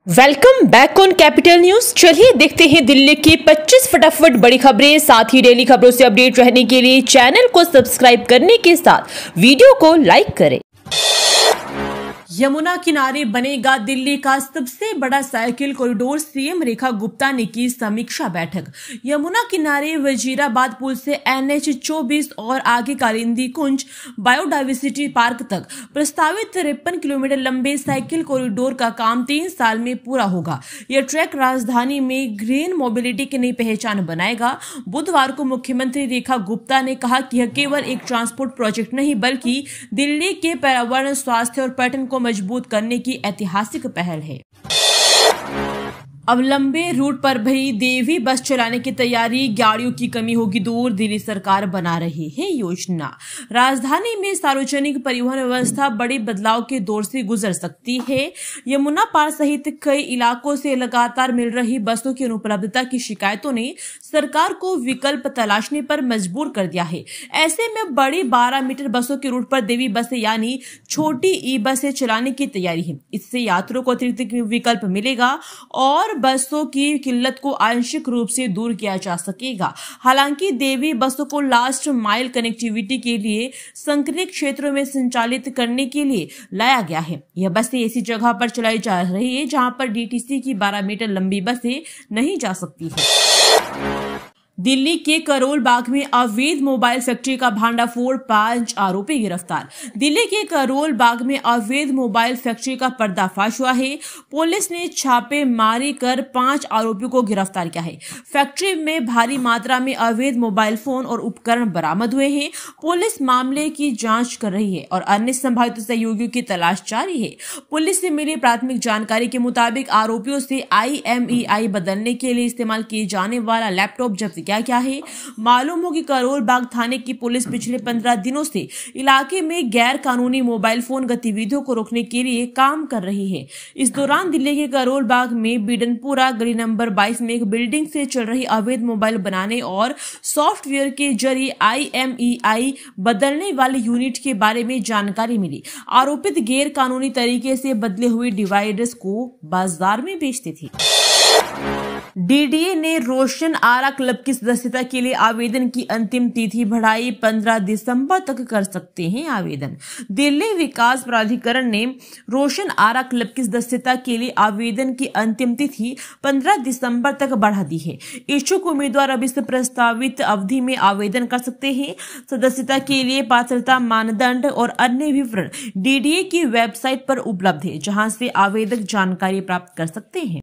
Welcome back on capital news. चलिए देखते हैं दिल्ली की 25 फटाफट बड़ी खबरें। साथ ही डेली खबरों से अपडेट रहने के लिए चैनल को सब्सक्राइब करने के साथ वीडियो को लाइक करें। यमुना किनारे बनेगा दिल्ली का सबसे बड़ा cycle corridor, CM Rekha Gupta ने की समीक्षा बैठक। यमुना किनारे वजीराबाद पुल से NH 24 और आगे कालिंदी कुंज बायोडायवर्सिटी पार्क तक प्रस्तावित 53 किलोमीटर लंबे साइकिल कॉरिडोर का काम 3 साल में पूरा होगा। यह ट्रैक राजधानी में ग्रीन मोबिलिटी की नई पहचान बनाएगा। बुधवार को मुख्यमंत्री रेखा गुप्ता ने कहा कि यह केवल एक ट्रांसपोर्ट प्रोजेक्ट नहीं बल्कि दिल्ली के पर्यावरण, स्वास्थ्य और पर्यटन को मजबूत करने की ऐतिहासिक पहल है। अब लंबे रूट पर भी देवी बस चलाने की तैयारी, गाड़ियों की कमी होगी दूर, दिल्ली सरकार बना रही है योजना। राजधानी में सार्वजनिक परिवहन व्यवस्था बड़े बदलाव के दौर से गुजर सकती है। यमुना पार सहित कई इलाकों से लगातार मिल रही बसों की अनुपलब्धता की शिकायतों ने सरकार को विकल्प तलाशने पर मजबूर कर दिया है। ऐसे में बड़ी 12 मीटर बसों के रूट पर देवी बसें यानी छोटी ई बसें चलाने की तैयारी है। इससे यात्रियों को अतिरिक्त विकल्प मिलेगा और बसों की किल्लत को आंशिक रूप से दूर किया जा सकेगा। हालांकि देवी बसों को लास्ट माइल कनेक्टिविटी के लिए संकीर्ण क्षेत्रों में संचालित करने के लिए लाया गया है। यह बसें ऐसी जगह पर चलाई जा रही है जहां पर DTC की 12 मीटर लंबी बसें नहीं जा सकती है। दिल्ली के करोल बाग में अवैध मोबाइल फैक्ट्री का भांडाफोड़, 5 आरोपी गिरफ्तार। दिल्ली के करोल बाग में अवैध मोबाइल फैक्ट्री का पर्दाफाश हुआ है। पुलिस ने छापेमारी कर 5 आरोपियों को गिरफ्तार किया है। फैक्ट्री में भारी मात्रा में अवैध मोबाइल फोन और उपकरण बरामद हुए हैं। पुलिस मामले की जांच कर रही है और अन्य संभावित सहयोगियों की तलाश जारी है। पुलिस से मिली प्राथमिक जानकारी के मुताबिक आरोपियों से IMEI बदलने के लिए इस्तेमाल किए जाने वाला लैपटॉप जब्त क्या है। मालूम हो कि करोल बाग थाने की पुलिस पिछले 15 दिनों से इलाके में गैर कानूनी मोबाइल फोन गतिविधियों को रोकने के लिए काम कर रही है। इस दौरान दिल्ली के करोल बाग में बिडनपुरा गली नंबर 22 में एक बिल्डिंग से चल रही अवैध मोबाइल बनाने और सॉफ्टवेयर के जरिए IMEI बदलने वाले यूनिट के बारे में जानकारी मिली। आरोपित गैर कानूनी तरीके से बदले हुए डिवाइस को बाजार में बेचते थे। DDA ने रोशन आरा क्लब की सदस्यता के लिए आवेदन की अंतिम तिथि बढ़ाई, 15 दिसंबर तक कर सकते हैं आवेदन। दिल्ली विकास प्राधिकरण ने रोशन आरा क्लब की सदस्यता के लिए आवेदन की अंतिम तिथि 15 दिसंबर तक बढ़ा दी है। इच्छुक उम्मीदवार अब इस प्रस्तावित अवधि में आवेदन कर सकते हैं। सदस्यता के लिए पात्रता मानदंड और अन्य विवरण DDA की वेबसाइट पर उपलब्ध है, जहां से आवेदक जानकारी प्राप्त कर सकते हैं।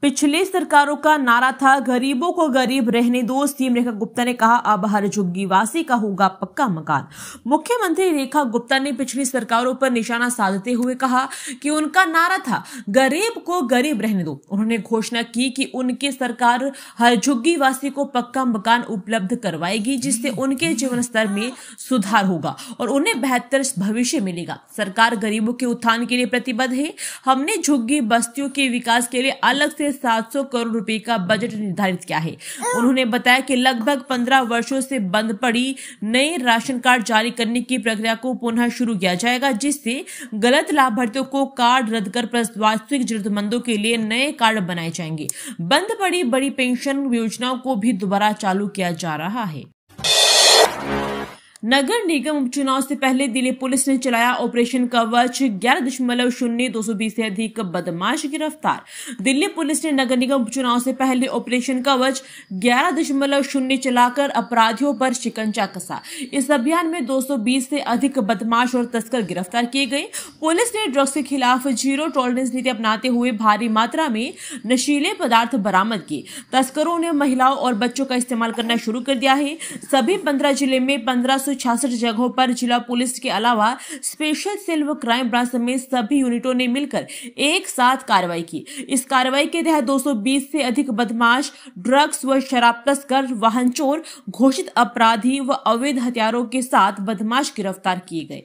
पिछली सरकारों का नारा था गरीबों को गरीब रहने दो। सीएम रेखा गुप्ता ने कहा अब हर झुग्गीवासी का होगा पक्का मकान। मुख्यमंत्री रेखा गुप्ता ने पिछली सरकारों पर निशाना साधते हुए कहा कि उनका नारा था गरीब को गरीब रहने दो। उन्होंने घोषणा की कि उनकी सरकार हर झुग्गीवासी को पक्का मकान उपलब्ध करवाएगी, जिससे उनके जीवन स्तर में सुधार होगा और उन्हें बेहतर भविष्य मिलेगा। सरकार गरीबों के उत्थान के लिए प्रतिबद्ध है। हमने झुग्गी बस्तियों के विकास के लिए अलग से 700 करोड़ रुपए का बजट निर्धारित किया है। उन्होंने बताया कि लगभग 15 वर्षों से बंद पड़ी नए राशन कार्ड जारी करने की प्रक्रिया को पुनः शुरू किया जाएगा, जिससे गलत लाभार्थियों को कार्ड रद्द कर वास्तविक जरूरतमंदों के लिए नए कार्ड बनाए जाएंगे। बंद पड़ी बड़ी पेंशन योजनाओं को भी दोबारा चालू किया जा रहा है। नगर निगम उपचुनाव से पहले दिल्ली पुलिस ने चलाया ऑपरेशन कवच, 11.0220 से अधिक बदमाश गिरफ्तार। दिल्ली पुलिस ने नगर निगम उपचुनाव से पहले ऑपरेशन कवच 11.0 चलाकर अपराधियों पर शिकंजा कसा। इस अभियान में 220 से अधिक बदमाश और तस्कर गिरफ्तार किए गए। पुलिस ने ड्रग्स के खिलाफ जीरो टॉलरेंस नीति अपनाते हुए भारी मात्रा में नशीले पदार्थ बरामद किए। तस्करों ने महिलाओं और बच्चों का इस्तेमाल करना शुरू कर दिया है। सभी 15 जिले में 1566 जगहों पर जिला पुलिस के अलावा स्पेशल सेल व क्राइम ब्रांच समेत सभी यूनिटों ने मिलकर एक साथ कार्रवाई की। इस कार्रवाई के तहत 220 से अधिक बदमाश, ड्रग्स व शराब तस्कर, वाहन चोर, घोषित अपराधी व अवैध हथियारों के साथ बदमाश गिरफ्तार किए गए।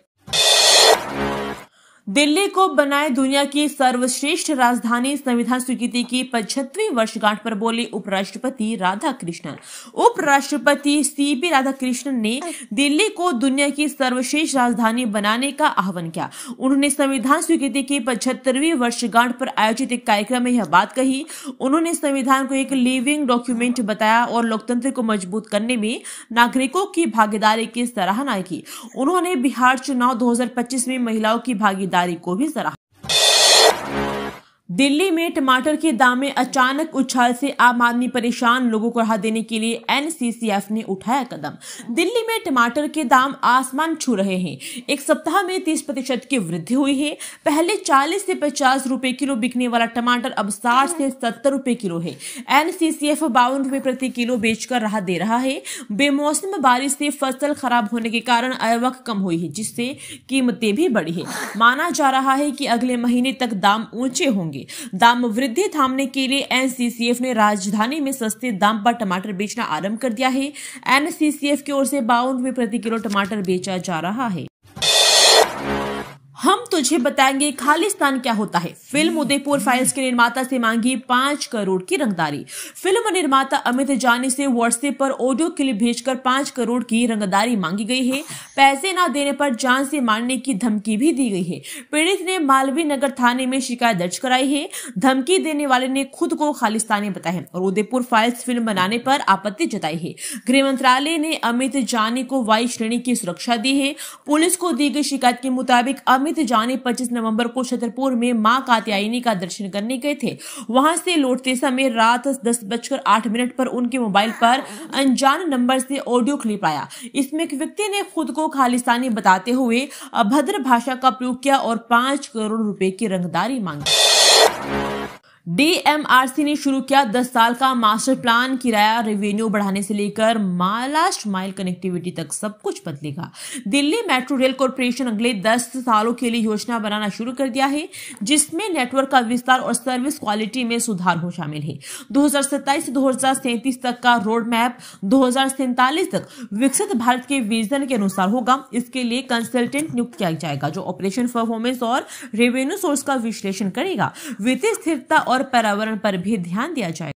दिल्ली को बनाए दुनिया की सर्वश्रेष्ठ राजधानी, संविधान स्वीकृति की 75वीं वर्षगांठ पर बोले उपराष्ट्रपति राधाकृष्णन। उपराष्ट्रपति सीपी राधाकृष्णन ने दिल्ली को दुनिया की सर्वश्रेष्ठ राजधानी बनाने का आह्वान किया। उन्होंने संविधान स्वीकृति की 75वीं वर्षगांठ पर आयोजित एक कार्यक्रम में यह बात कही। उन्होंने संविधान को एक लिविंग डॉक्यूमेंट बताया और लोकतंत्र को मजबूत करने में नागरिकों की भागीदारी की सराहना की। उन्होंने बिहार चुनाव 2025 में महिलाओं की भागीदारी को भी सराहा। दिल्ली में टमाटर के दाम में अचानक उछाल से आम आदमी परेशान, लोगों को राहत देने के लिए एनसीसीएफ ने उठाया कदम। दिल्ली में टमाटर के दाम आसमान छू रहे हैं। एक सप्ताह में 30% की वृद्धि हुई है। पहले 40 से 50 रुपए किलो बिकने वाला टमाटर अब 60 से 70 रुपए किलो है। एनसीसीएफ 52 रुपए प्रति किलो बेचकर राहत दे रहा है। बेमौसम बारिश से फसल खराब होने के कारण आवक कम हुई है, जिससे कीमतें भी बढ़ी है। माना जा रहा है कि अगले महीने तक दाम ऊंचे होंगे। दाम वृद्धि थामने के लिए एनसीसीएफ ने राजधानी में सस्ते दाम पर टमाटर बेचना आरंभ कर दिया है। एनसीसीएफ की ओर से 52 रुपए प्रति किलो टमाटर बेचा जा रहा है। हम तुझे बताएंगे खालिस्तान क्या होता है। फिल्म उदयपुर फाइल्स के निर्माता से मांगी 5 करोड़ की रंगदारी। फिल्म निर्माता अमित जानी से व्हाट्सएप पर ऑडियो क्लिप भेजकर 5 करोड़ की रंगदारी मांगी गई है। पैसे न देने पर जान से मारने की धमकी भी दी गई है। पीड़ित ने मालवीय नगर थाने में शिकायत दर्ज कराई है। धमकी देने वाले ने खुद को खालिस्तानी बताया है और उदयपुर फाइल्स फिल्म बनाने पर आपत्ति जताई है। गृह मंत्रालय ने अमित जानी को वाई श्रेणी की सुरक्षा दी है। पुलिस को दी गई शिकायत के मुताबिक अमित जानी 25 नवंबर को छतरपुर में मां कात्यायनी का दर्शन करने गए थे। वहां से लौटते समय रात 10:08 पर उनके मोबाइल पर अनजान नंबर से ऑडियो क्लिप आया। इसमें एक व्यक्ति ने खुद को खालिस्तानी बताते हुए अभद्र भाषा का प्रयोग किया और 5 करोड़ रुपए की रंगदारी मांगी। डीएमआरसी ने शुरू किया 10 साल का मास्टर प्लान। किराया रेवेन्यू बढ़ाने से लेकर लास्ट माइल कनेक्टिविटी तक सब कुछ बदलेगा। दिल्ली मेट्रो रेल कॉर्पोरेशन अगले 10 सालों के लिए योजना बनाना शुरू कर दिया है, जिसमें नेटवर्क का विस्तार और सर्विस क्वालिटी में सुधार हो शामिल है। 2027 से 2037 तक का रोड मैप 2047 तक विकसित भारत के विजन के अनुसार होगा। इसके लिए कंसल्टेंट नियुक्त किया जाएगा जो ऑपरेशन परफॉर्मेंस और रेवेन्यू सोर्स का विश्लेषण करेगा। वित्तीय स्थिरता और पर्यावरण पर भी ध्यान दिया जाए।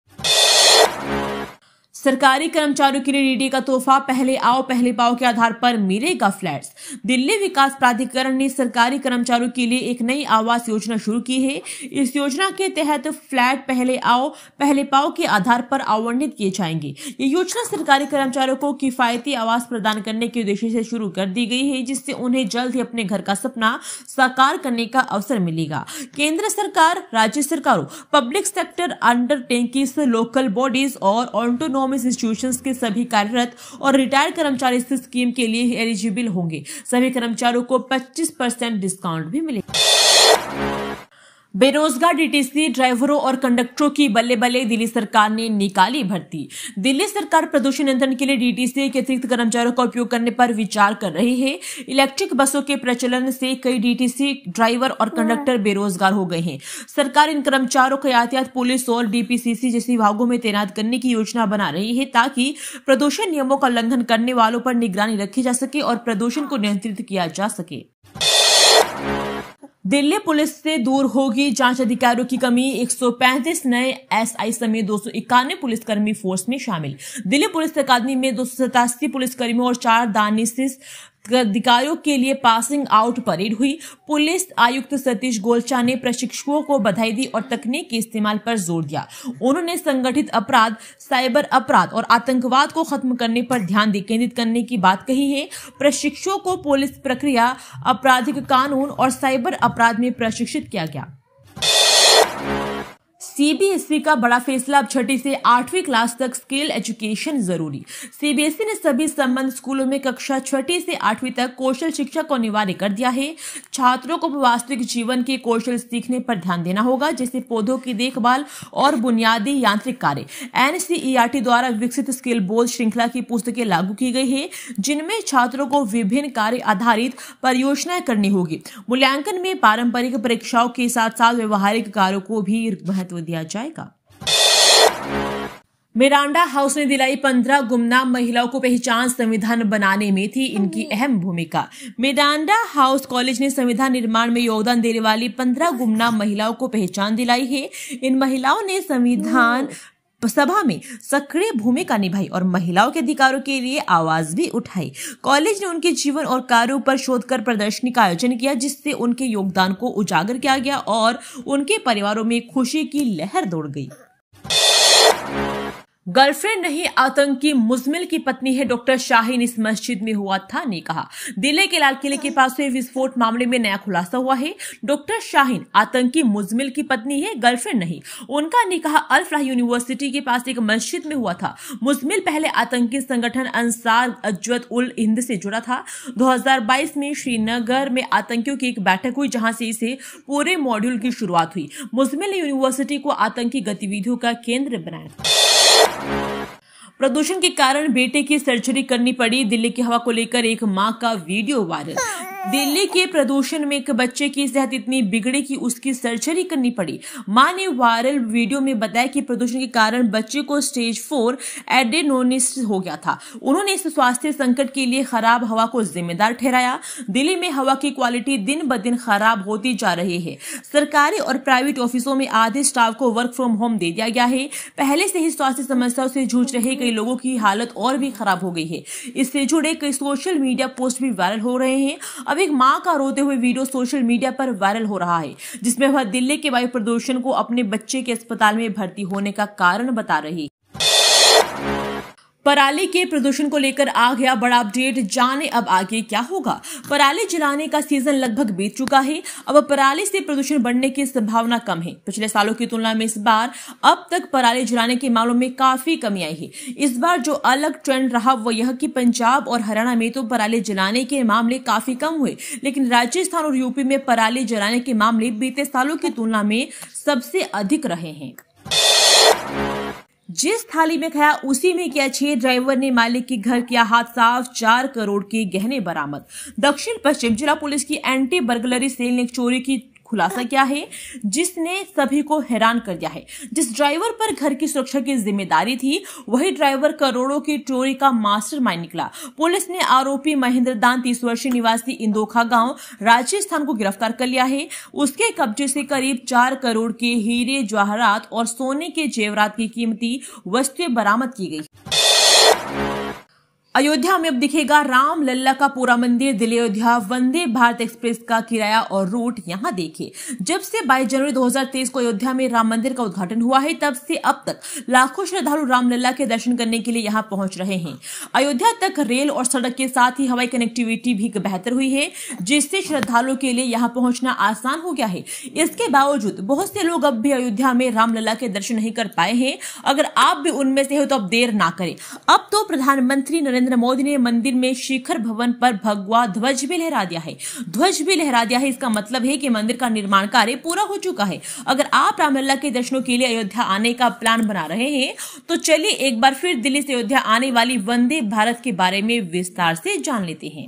सरकारी कर्मचारियों के लिए ईडी का तोहफा, पहले आओ पहले पाओ के आधार पर मिलेगा फ्लैट्स। दिल्ली विकास प्राधिकरण ने सरकारी कर्मचारियों के लिए एक नई आवास योजना शुरू की है। इस योजना के तहत फ्लैट पहले आओ पहले पाओ के आधार पर आवंटित किए जाएंगे। ये योजना सरकारी कर्मचारियों को किफायती आवास प्रदान करने के उद्देश्य से शुरू कर दी गई है, जिससे उन्हें जल्द ही अपने घर का सपना साकार करने का अवसर मिलेगा। केंद्र सरकार, राज्य सरकारों, public sector undertakings, local bodies और ऑटोनॉमस इंस्टीट्यूशंस के सभी कार्यरत और रिटायर्ड कर्मचारी इस स्कीम के लिए एलिजिबल होंगे। सभी कर्मचारियों को 25% डिस्काउंट भी मिलेगा। बेरोजगार डीटीसी ड्राइवरों और कंडक्टरों की बल्ले बल्ले, दिल्ली सरकार ने निकाली भर्ती। दिल्ली सरकार प्रदूषण नियंत्रण के लिए डीटीसी के अतिरिक्त कर्मचारियों का उपयोग करने पर विचार कर रही है। इलेक्ट्रिक बसों के प्रचलन से कई डीटीसी ड्राइवर और कंडक्टर बेरोजगार हो गए हैं। सरकार इन कर्मचारियों को यातायात पुलिस और डीपीसीसी जैसे विभागों में तैनात करने की योजना बना रही है, ताकि प्रदूषण नियमों का उल्लंघन करने वालों पर निगरानी रखी जा सके और प्रदूषण को नियंत्रित किया जा सके। दिल्ली पुलिस से दूर होगी जांच अधिकारियों की कमी, 135 नए एसआई समेत 291 पुलिसकर्मी फोर्स में शामिल। दिल्ली पुलिस अकादमी में 287 पुलिसकर्मियों और 4 दानिश अधिकारियों के लिए पासिंग आउट परेड हुई। पुलिस आयुक्त सतीश गोलचा ने प्रशिक्षुओं को बधाई दी और तकनीक के इस्तेमाल पर जोर दिया। उन्होंने संगठित अपराध, साइबर अपराध और आतंकवाद को खत्म करने पर ध्यान केंद्रित करने की बात कही है। प्रशिक्षुओं को पुलिस प्रक्रिया, आपराधिक कानून और साइबर अपराध में प्रशिक्षित किया गया। सीबीएसई का बड़ा फैसला, अब 6ठी से 8वीं क्लास तक स्किल एजुकेशन जरूरी। सीबीएसई ने सभी संबद्ध स्कूलों में कक्षा 6ठी से 8वीं तक कौशल शिक्षा को अनिवार्य कर दिया है। छात्रों को वास्तविक जीवन के कौशल सीखने पर ध्यान देना होगा, जैसे पौधों की देखभाल और बुनियादी यांत्रिक कार्य। एनसीईआरटी द्वारा विकसित स्किल बोध श्रृंखला की पुस्तकें लागू की गई है, जिनमें छात्रों को विभिन्न कार्य आधारित परियोजनाएं करनी होगी। मूल्यांकन में पारंपरिक परीक्षाओं के साथ साथ व्यवहारिक कार्यों को भी महत्व दिया जाएगा। मिरांडा हाउस ने दिलाई 15 गुमनाम महिलाओं को पहचान, संविधान बनाने में थी इनकी अहम भूमिका। मिरांडा हाउस कॉलेज ने संविधान निर्माण में योगदान देने वाली 15 गुमनाम महिलाओं को पहचान दिलाई है। इन महिलाओं ने संविधान सभा में सक्रिय भूमिका निभाई और महिलाओं के अधिकारों के लिए आवाज भी उठाई। कॉलेज ने उनके जीवन और कार्यों पर शोध कर प्रदर्शनी का आयोजन किया, जिससे उनके योगदान को उजागर किया गया और उनके परिवारों में खुशी की लहर दौड़ गई। गर्लफ्रेंड नहीं, आतंकी मुजमिल की पत्नी है डॉक्टर शाहीन, इस मस्जिद में हुआ था निकाह। दिल्ली के लाल किले के पास हुए विस्फोट मामले में नया खुलासा हुआ है। डॉक्टर शाहीन आतंकी मुजमिल की पत्नी है, गर्लफ्रेंड नहीं। उनका निकाह अल फलाह यूनिवर्सिटी के पास एक मस्जिद में हुआ था। मुजमिल पहले आतंकी संगठन अंसार गज़वत उल हिंद से जुड़ा था। 2022 में श्रीनगर में आतंकियों की एक बैठक हुई, जहां से इसे पूरे मॉड्यूल की शुरुआत हुई। मुजमिल ने यूनिवर्सिटी को आतंकी गतिविधियों का केंद्र बनाया। प्रदूषण के कारण बेटे की सर्जरी करनी पड़ी, दिल्ली की हवा को लेकर एक मां का वीडियो वायरल। दिल्ली के प्रदूषण में एक बच्चे की सेहत इतनी बिगड़ी कि उसकी सर्जरी करनी पड़ी। मां ने वायरल वीडियो में बताया कि प्रदूषण के कारण बच्चे को स्टेज 4 एडेनोसिस हो गया था। उन्होंने इस स्वास्थ्य संकट के लिए खराब हवा को जिम्मेदार ठहराया। दिल्ली में हवा की क्वालिटी दिन ब दिन खराब होती जा रही है। सरकारी और प्राइवेट ऑफिसों में आधे स्टाफ को वर्क फ्रॉम होम दे दिया गया है। पहले से ही स्वास्थ्य समस्याओं से जूझ रहे कई लोगों की हालत और भी खराब हो गई है। इससे जुड़े कई सोशल मीडिया पोस्ट भी वायरल हो रहे हैं। अब एक मां का रोते हुए वीडियो सोशल मीडिया पर वायरल हो रहा है, जिसमें वह दिल्ली के वायु प्रदूषण को अपने बच्चे के अस्पताल में भर्ती होने का कारण बता रही। पराली के प्रदूषण को लेकर आ गया बड़ा अपडेट, जाने अब आगे क्या होगा। पराली जलाने का सीजन लगभग बीत चुका है। अब पराली से प्रदूषण बढ़ने की संभावना कम है। पिछले सालों की तुलना में इस बार अब तक पराली जलाने के मामलों में काफी कमी आई है। इस बार जो अलग ट्रेंड रहा वो यह कि पंजाब और हरियाणा में तो पराली जलाने के मामले काफी कम हुए, लेकिन राजस्थान और यूपी में पराली जलाने के मामले बीते सालों की तुलना में सबसे अधिक रहे हैं। जिस थाली में खाया उसी में क्या छे, ड्राइवर ने मालिक के घर किया हाथ साफ, 4 करोड़ के गहने बरामद। दक्षिण पश्चिम जिला पुलिस की एंटी बर्गलरी सेल ने चोरी की खुलासा किया है, जिसने सभी को हैरान कर दिया है। जिस ड्राइवर पर घर की सुरक्षा की जिम्मेदारी थी, वही ड्राइवर करोड़ों की चोरी का मास्टरमाइंड निकला। पुलिस ने आरोपी महेंद्र दान 30 वर्षीय निवासी इंदोखा गांव राजस्थान को गिरफ्तार कर लिया है। उसके कब्जे से करीब 4 करोड़ के हीरे जवाहरात और सोने के जेवरात की कीमती वस्तुएं बरामद की गई। अयोध्या में अब दिखेगा राम लल्ला का पूरा मंदिर। दिल्ली अयोध्या वंदे भारत एक्सप्रेस का किराया और रूट यहां देखिए। जब से 22 जनवरी 2023 को अयोध्या में राम मंदिर का उद्घाटन हुआ है, तब से अब तक लाखों श्रद्धालु राम लल्ला के दर्शन करने के लिए यहां पहुंच रहे हैं। अयोध्या तक रेल और सड़क के साथ ही हवाई कनेक्टिविटी भी बेहतर हुई है, जिससे श्रद्धालुओं के लिए यहां पहुंचना आसान हो गया है। इसके बावजूद बहुत से लोग अब भी अयोध्या में राम लल्ला के दर्शन नहीं कर पाए हैं। अगर आप भी उनमें से हो तो अब देर ना करें। अब तो प्रधानमंत्री नरेंद्र मोदी ने मंदिर में शिखर भवन पर भगवा ध्वज भी लहरा दिया है। इसका मतलब है कि मंदिर का निर्माण कार्य पूरा हो चुका है। अगर आप रामलला के दर्शनों के लिए अयोध्या आने का प्लान बना रहे हैं, तो चलिए एक बार फिर दिल्ली से अयोध्या आने वाली वंदे भारत के बारे में विस्तार से जान लेते हैं।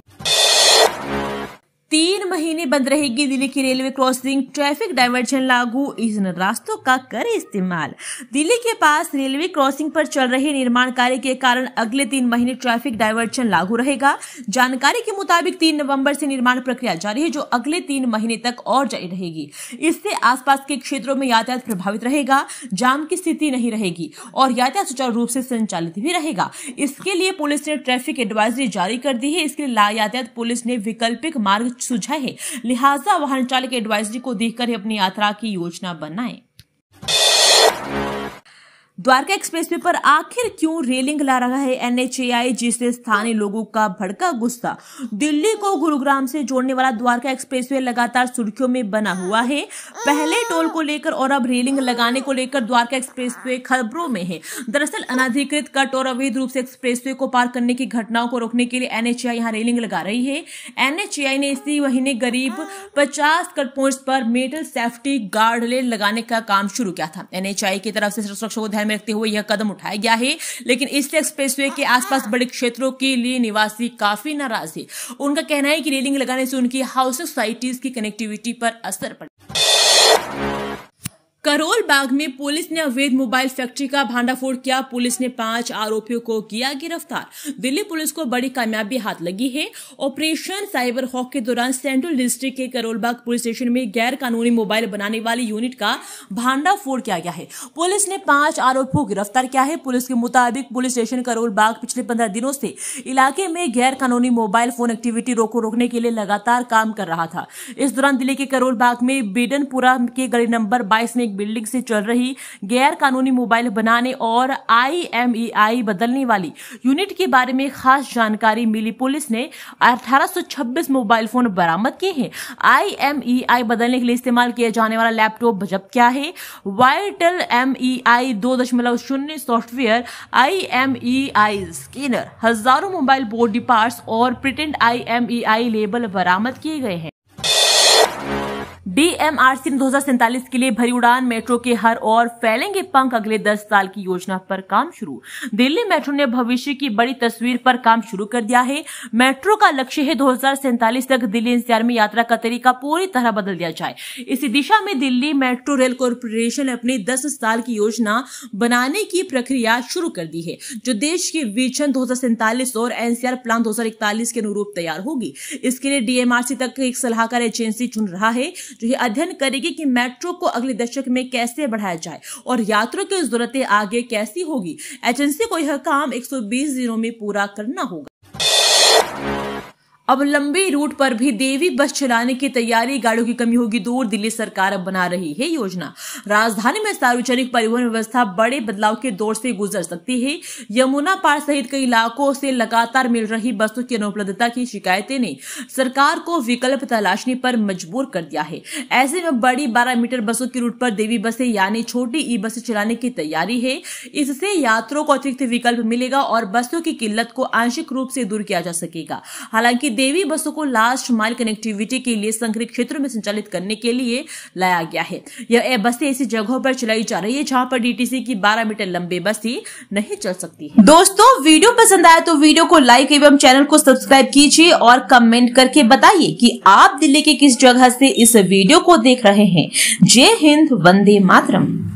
3 महीने बंद रहेगी दिल्ली की रेलवे क्रॉसिंग, ट्रैफिक डायवर्जन लागू, इन रास्तों का करें इस्तेमाल। दिल्ली के पास रेलवे क्रॉसिंग पर चल रहे निर्माण कार्य के कारण अगले 3 महीने ट्रैफिक डायवर्जन लागू रहेगा। जानकारी के मुताबिक 3 नवंबर से निर्माण प्रक्रिया जारी है, जो अगले 3 महीने तक और जारी रहेगी। इससे आसपास के क्षेत्रों में यातायात प्रभावित रहेगा, जाम की स्थिति नहीं रहेगी और यातायात सुचारू रूप से संचालित भी रहेगा। इसके लिए पुलिस ने ट्रैफिक एडवाइजरी जारी कर दी है। इसके लिए यातायात पुलिस ने वैकल्पिक मार्ग सुझाए है, लिहाजा वाहन चालक एडवाइजरी को देखकर ही अपनी यात्रा की योजना बनाएं। द्वारका एक्सप्रेसवे पर आखिर क्यों रेलिंग ला रहा है NHAI, जिससे स्थानीय लोगों का भड़का गुस्सा। दिल्ली को गुरुग्राम से जोड़ने वाला द्वारका एक्सप्रेसवे लगातार सुर्खियों में बना हुआ है। पहले टोल को लेकर और अब रेलिंग लगाने को लेकर द्वारका एक्सप्रेसवे खबरों में है। दरअसल अनाधिकृत कट और अवैध रूप से एक्सप्रेसवे को पार करने की घटनाओं को रोकने के लिए NHAI यहाँ रेलिंग लगा रही है। NHAI ने इसी महीने करीब 50 कट पॉइंट्स पर मेटल सेफ्टी गार्ड रेल लगाने का काम शुरू किया था। NHAI की तरफ से सुरक्षा को ध्यान में रखते हुए यह कदम उठाया गया है, लेकिन इससे एक्सप्रेसवे के आसपास बड़े क्षेत्रों के लिए निवासी काफी नाराज है। उनका कहना है कि रेलिंग लगाने से उनकी हाउसिंग सोसाइटीज की कनेक्टिविटी पर असर पड़े। करोल बाग में पुलिस ने अवैध मोबाइल फैक्ट्री का भांडाफोड़ किया। पुलिस ने 5 आरोपियों को किया गिरफ्तार। दिल्ली पुलिस को बड़ी कामयाबी हाथ लगी है। ऑपरेशन साइबर हॉक के दौरान सेंट्रल डिस्ट्रिक्ट के करोल बाग पुलिस स्टेशन में गैर कानूनी मोबाइल बनाने वाली यूनिट का भांडाफोड़ किया गया है। पुलिस ने 5 आरोपियों को गिरफ्तार किया है। पुलिस के मुताबिक पुलिस स्टेशन करोल बाग पिछले 15 दिनों से इलाके में गैर कानूनी मोबाइल फोन एक्टिविटी रोकने के लिए लगातार काम कर रहा था। इस दौरान दिल्ली के करोल बाग में बेडनपुरा के गली नंबर 22 में बिल्डिंग से चल रही गैर कानूनी मोबाइल बनाने और IMEI बदलने वाली यूनिट के बारे में खास जानकारी मिली। पुलिस ने 1826 मोबाइल फोन बरामद किए हैं। IMEI बदलने के लिए इस्तेमाल किया जाने वाला लैपटॉप जब्त किया है। Vital MEI 2.0 software, IMEI scanner, हजारों मोबाइल बॉडी पार्ट्स और प्रिंटेड IMEI लेबल बरामद किए गए हैं। DMRC ने 2047 के लिए भरी उड़ान, मेट्रो के हर ओर फैलेंगे पंख, अगले 10 साल की योजना पर काम शुरू। दिल्ली मेट्रो ने भविष्य की बड़ी तस्वीर पर काम शुरू कर दिया है। मेट्रो का लक्ष्य है 2047 तक दिल्ली NCR में यात्रा का तरीका पूरी तरह बदल दिया जाए। इसी दिशा में दिल्ली मेट्रो रेल कॉर्पोरेशन ने अपनी 10 साल की योजना बनाने की प्रक्रिया शुरू कर दी है, जो देश की विजन 2047 और NCR प्लान 2041 के अनुरूप तैयार होगी। इसके लिए DMRC तक एक सलाहकार एजेंसी चुन रहा है, जो ये अध्ययन करेगी कि मेट्रो को अगले दशक में कैसे बढ़ाया जाए और यात्रियों की जरूरतें आगे कैसी होगी। एजेंसी को यह काम 120 दिनों में पूरा करना होगा। अब लंबी रूट पर भी देवी बस चलाने की तैयारी, गाड़ियों की कमी होगी दूर। दिल्ली सरकार अब बना रही है योजना। राजधानी में सार्वजनिक परिवहन व्यवस्था बड़े बदलाव के दौर से गुजर सकती है। यमुना पार सहित कई इलाकों से लगातार मिल रही बसों की अनुपलब्धता की शिकायतें ने सरकार को विकल्प तलाशने पर मजबूर कर दिया है। ऐसे में बड़ी 12 मीटर बसों की रूट पर देवी बसें यानी छोटी ई-बसें चलाने की तैयारी है। इससे यात्रियों को अतिरिक्त विकल्प मिलेगा और बसों की किल्लत को आंशिक रूप से दूर किया जा सकेगा। हालांकि देवी बसों को लास्ट माइल कनेक्टिविटी के लिए संकरित क्षेत्रों में संचालित करने के लिए लाया गया है। यह बसें ऐसी जगहों पर चलाई जा रही है जहां पर DTC की 12 मीटर लंबे बसें नहीं चल सकती है। दोस्तों, वीडियो पसंद आया तो वीडियो को लाइक एवं चैनल को सब्सक्राइब कीजिए और कमेंट करके बताइए कि आप दिल्ली के किस जगह से इस वीडियो को देख रहे हैं। जय हिंद, वंदे मातरम।